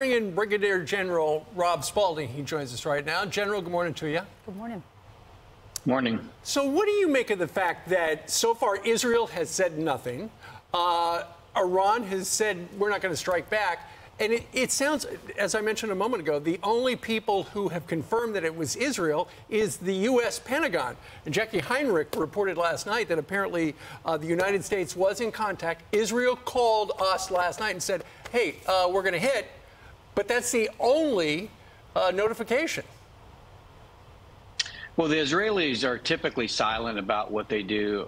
In Brigadier General Rob Spalding, he joins us right now. General, good morning to you. Good morning. Morning. So what do you make of the fact that so far Israel has said nothing, Iran has said we're not going to strike back, and it sounds, as I mentioned a moment ago, the only people who have confirmed that it was Israel is the U.S. Pentagon. And Jackie Heinrich reported last night that apparently the United States was in contact. Israel called us last night and said, hey, we're going to hit. But that's the only notification. Well, the Israelis are typically silent about what they do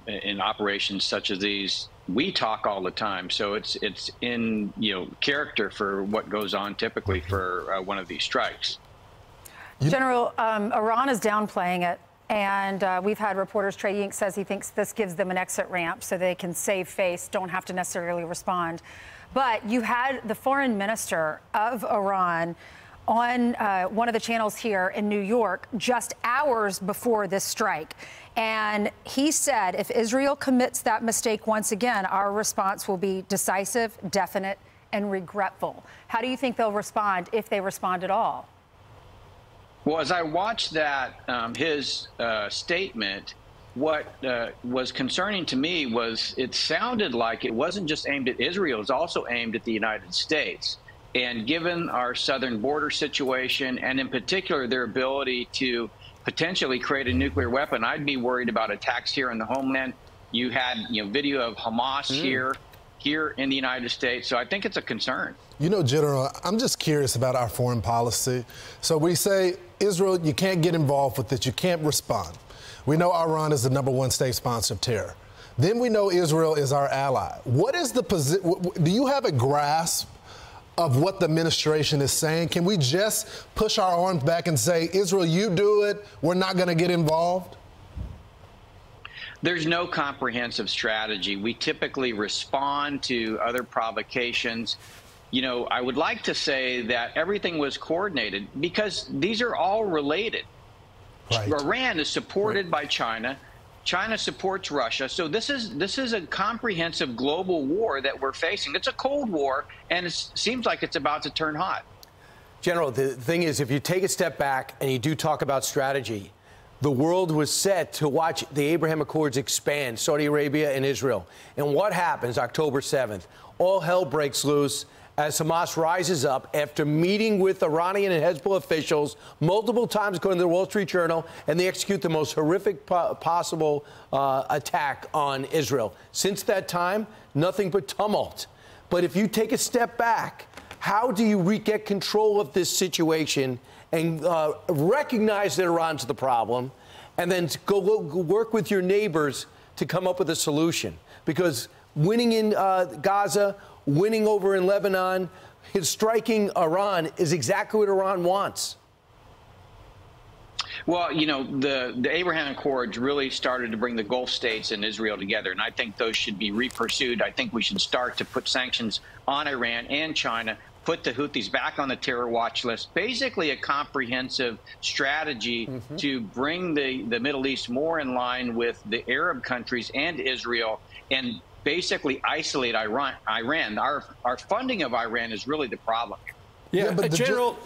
in operations such as these. We talk all the time, so it's in character for what goes on typically for one of these strikes. General, Iran is downplaying it, and we've had reporters. Trey Yink says he thinks this gives them an exit ramp so they can save face, don't have to necessarily respond. But you had the foreign minister of Iran on one of the channels here in New York just hours before this strike. And he said, if Israel commits that mistake once again, our response will be decisive, definite, and regretful. How do you think they'll respond, if they respond at all? Well, as I watched that, his statement, what was concerning to me was it sounded like it wasn't just aimed at Israel, it was also aimed at the United States. And given our southern border situation, and in particular their ability to potentially create a nuclear weapon, I'd be worried about attacks here in the homeland. You had video of Hamas here in the United States, so I think it's a concern. You know, General, I'm just curious about our foreign policy. So we say, Israel, you can't get involved with this, you can't respond. We know Iran is the #1 state sponsor of terror. Then we know Israel is our ally. What is the position? Do you have a grasp of what the administration is saying? Can we just push our arms back and say, Israel, you do it, we're not going to get involved? There's no comprehensive strategy. We typically respond to other provocations. I would like to say that everything was coordinated because these are all related. Right. Iran is supported by China. China supports Russia. So this is a comprehensive global war that we're facing. It's a Cold War, and it seems like it's about to turn hot. General, the thing is, if you take a step back and you do talk about strategy, the world was set to watch the Abraham Accords expand, Saudi Arabia and Israel. And what happens October 7th? All hell breaks loose as Hamas rises up after meeting with Iranian and Hezbollah officials multiple times, according to the Wall Street Journal, and they execute the most horrific possible attack on Israel. Since that time, nothing but tumult. But if you take a step back, how do you get control of this situation and recognize that Iran's the problem, and then go work with your neighbors to come up with a solution? Because winning in Gaza, winning over in Lebanon, striking Iran is exactly what Iran wants. Well, the Abraham Accords really started to bring the Gulf states and Israel together, and I think those should be repursued. I think we should start to put sanctions on Iran and China, put the Houthis back on the terror watch list, basically a comprehensive strategy to bring the Middle East more in line with the Arab countries and Israel, and basically isolate Iran. Our funding of Iran is really the problem here. Yeah, but General,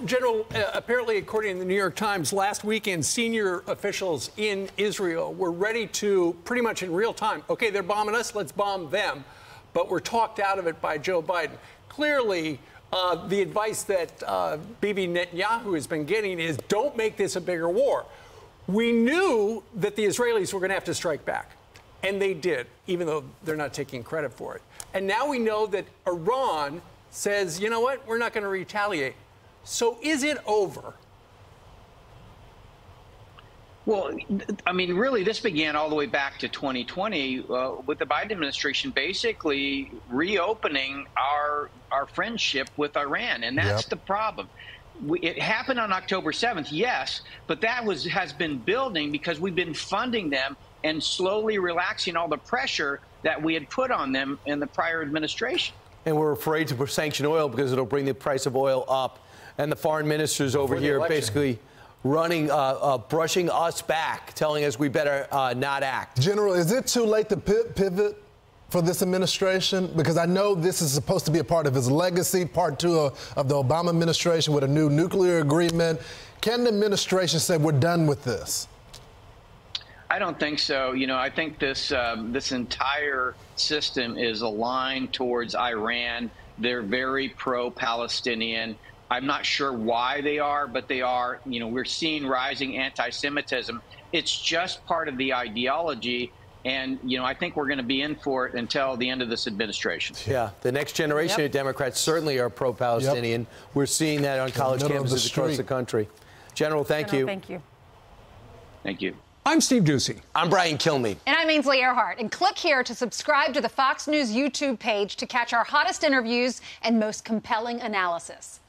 apparently, according to the New York Times, last weekend, senior officials in Israel were ready to, pretty much in real time, okay, they're bombing us, let's bomb them. But we're talked out of it by Joe Biden. Clearly, the advice that Bibi Netanyahu has been getting is don't make this a bigger war. We knew that the Israelis were going to have to strike back. And they did, even though they're not taking credit for it. And now we know that Iran says, you know what, we're not going to retaliate. So is it over? Well, I mean, really, this began all the way back to 2020 with the Biden administration basically reopening our friendship with Iran. And that's the problem. It happened on October 7th, yes, but that has been building because we've been funding them and slowly relaxing all the pressure that we had put on them in the prior administration. And we're afraid to sanction oil because it'll bring the price of oil up. And the foreign ministers over here basically running, brushing us back, telling us we better not act. General, is it too late to pivot for this administration? Because I know this is supposed to be a part of his legacy, part two of the Obama administration with a new nuclear agreement. Can the administration say we're done with this? I don't think so. You know, I think this entire system is aligned towards Iran. They're very pro-Palestinian. I'm not sure why they are, but they are. You know, we're seeing rising anti-Semitism. It's just part of the ideology. And, you know, I think we're going to be in for it until the end of this administration. Yeah, the next generation of Democrats certainly are pro-Palestinian. We're seeing that on college campuses across the country. General, thank you. Thank you. Thank you. I'm Steve Ducey. I'm Brian Kilmeade. And I'm Ainsley Earhart. And click here to subscribe to the Fox News YouTube page to catch our hottest interviews and most compelling analysis.